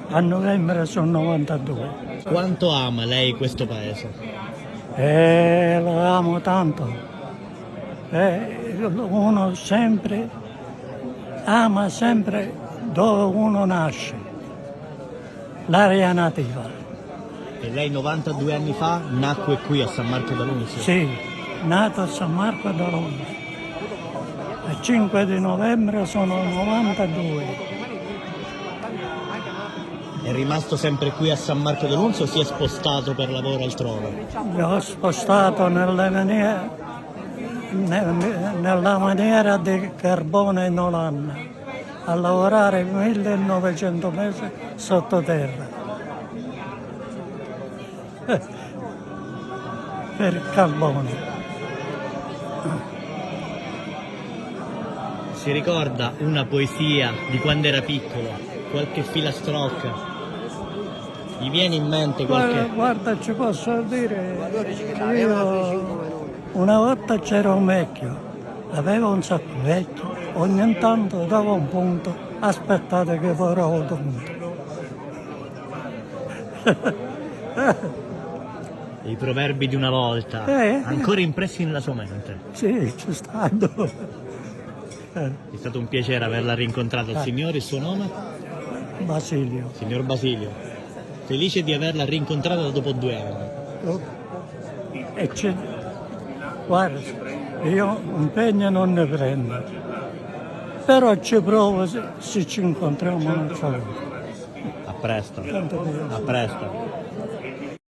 A novembre sono 92. Quanto ama lei questo paese? Lo amo tanto. Uno sempre ama sempre dove uno nasce, l'aria nativa. E lei 92 anni fa nacque qui a San Marco d'Alunzio? Sì, nato a San Marco d'Alunzio. Il 5 di novembre sono 92. È rimasto sempre qui a San Marco d'Alunzio o si è spostato per lavoro altrove? Mi ho spostato nella maniera di carbone in Olanda a lavorare 1900 mesi sottoterra per il carbone. Si ricorda una poesia di quando era piccolo? Qualche filastrocca? Gli viene in mente qualche... Guarda, ci posso dire, io una volta c'era un vecchio, aveva un sacco vecchio, ogni tanto dava un punto, aspettate che farò un punto. I proverbi di una volta, ancora impressi nella sua mente. Sì, ci stanno. È stato un piacere averla rincontrata. Il signore, il suo nome? Basilio. Signor Basilio, felice di averla rincontrata dopo 2 anni. E guarda, io impegno non ne prendo, però ci provo se ci incontriamo un'altra volta. A presto. Tanto per- A presto.